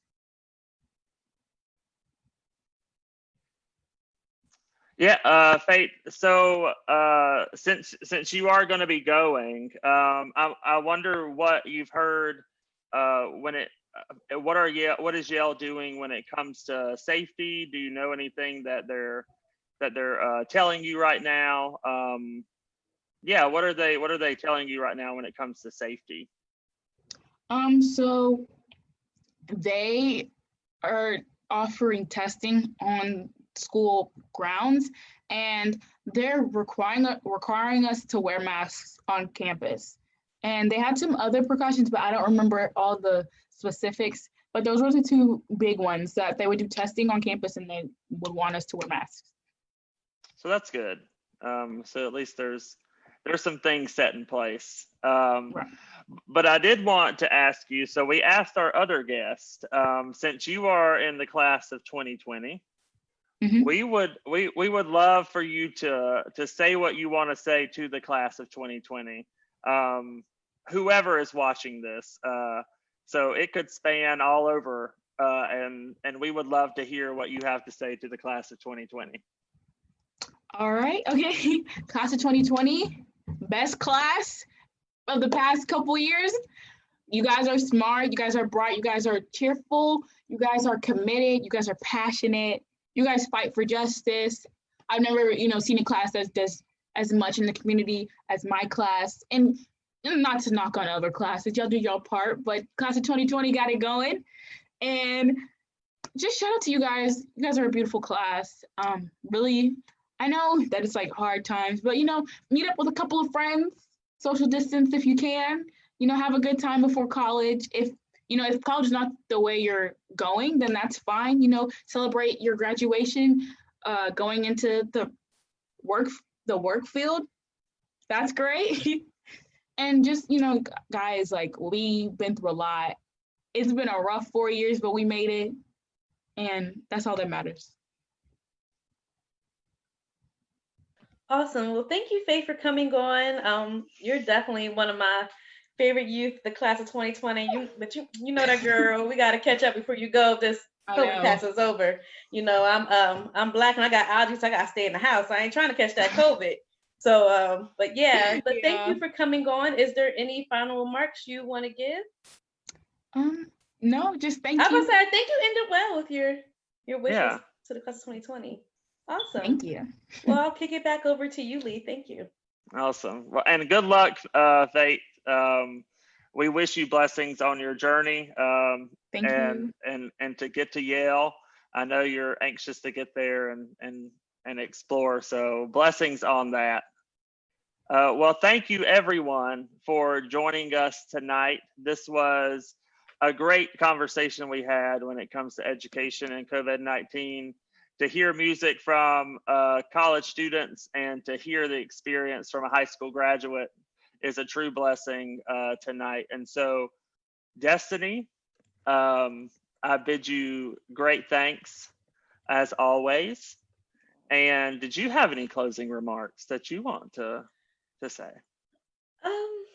Yeah, Faith. So since you are going to be going, I wonder what you've heard what is Yale doing when it comes to safety? Do you know anything that they're telling you right now? Yeah, what are they telling you right now when it comes to safety? So they are offering testing on school grounds, and they're requiring us to wear masks on campus. And they had some other precautions, but I don't remember all the specifics. But those were the two big ones, that they would do testing on campus and they would want us to wear masks. So that's good. So at least there's some things set in place. Right. But I did want to ask you, so we asked our other guest, since you are in the class of 2020, mm-hmm. we would love for you to say what you want to say to the class of 2020. Whoever is watching this, so it could span all over and we would love to hear what you have to say to the class of 2020. All right. Okay. Class of 2020, best class of the past couple years. You guys are smart. You guys are bright. You guys are cheerful. You guys are committed. You guys are passionate. You guys fight for justice. I've never, seen a class that does as much in the community as my class. And not to knock on other classes, y'all do your part, but class of 2020 got it going. And just shout out to you guys. You guys are a beautiful class. Really, I know that it's like hard times, but meet up with a couple of friends, social distance if you can, have a good time before college. If college is not the way you're going, then that's fine. Celebrate your graduation, going into the work field. That's great. And just, guys, like, we've been through a lot. It's been a rough 4 years, but we made it. And that's all that matters. Awesome. Well, thank you, Faith, for coming on. You're definitely one of my favorite youth, the class of 2020. But you know that girl. We got to catch up before you go. If this COVID passes over. I'm Black and I got allergies, so I got to stay in the house. I ain't trying to catch that COVID. So, but thank you for coming on. Is there any final remarks you want to give? No, just thank you. I was say, I think you ended well with your wishes to the class of 2020. Awesome. Thank you. Well, I'll kick it back over to you, Lee. Thank you. Awesome. Well, and good luck, Faith. We wish you blessings on your journey. Thank you. And to get to Yale. I know you're anxious to get there and explore. So blessings on that. Well, thank you everyone for joining us tonight. This was a great conversation we had when it comes to education and COVID-19. To hear music from college students and to hear the experience from a high school graduate is a true blessing tonight. And so, Destiny, I bid you great thanks as always. And did you have any closing remarks that you want to say?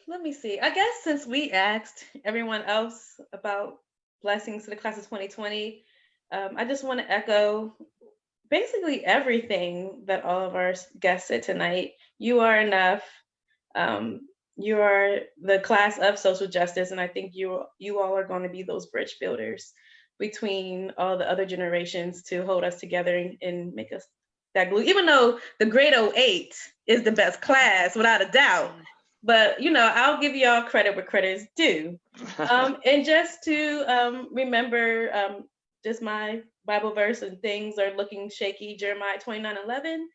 Let me see. I guess since we asked everyone else about blessings to the class of 2020, I just want to echo basically everything that all of our guests said tonight. You are enough. You are the class of social justice, and I think you all are going to be those bridge builders between all the other generations to hold us together and make us that glue. Even though the grade 08 is the best class, without a doubt. But I'll give y'all credit where credit is due. And just to remember, just my Bible verse, and things are looking shaky, Jeremiah 29:11.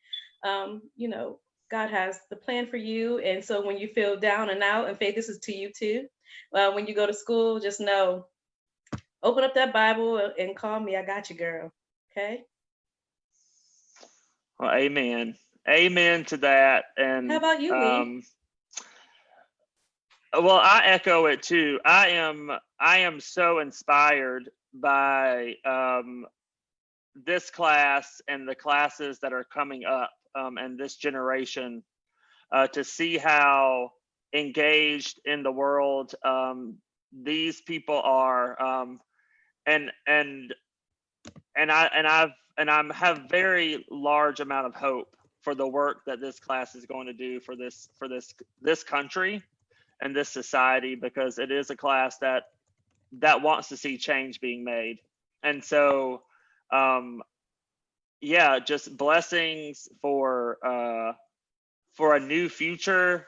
God has the plan for you. And so when you feel down and out, and Faith, this is to you too. When you go to school, just know, open up that Bible and call me. I got you, girl. Okay. Well, amen. Amen to that. And how about you, Lee? Well, I echo it too. I am so inspired by this class and the classes that are coming up, and this generation, to see how engaged in the world these people are, and I have very large amount of hope for the work that this class is going to do for this country and this society, because it is a class that wants to see change being made. And so, just blessings for a new future.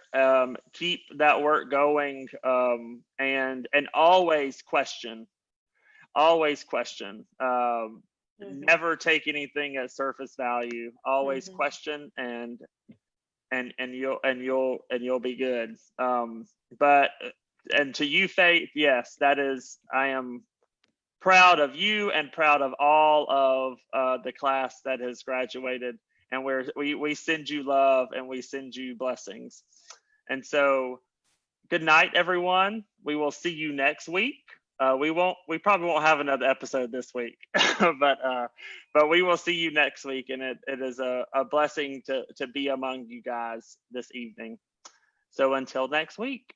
Keep that work going, and always question. Never take anything at surface value. Always question, and you'll be good. And to you, Faith, yes, I am proud of you and proud of all of the class that has graduated. And we send you love and we send you blessings. And so, good night, everyone. We will see you next week. We probably won't have another episode this week, but we will see you next week. And it is a blessing to be among you guys this evening. So until next week.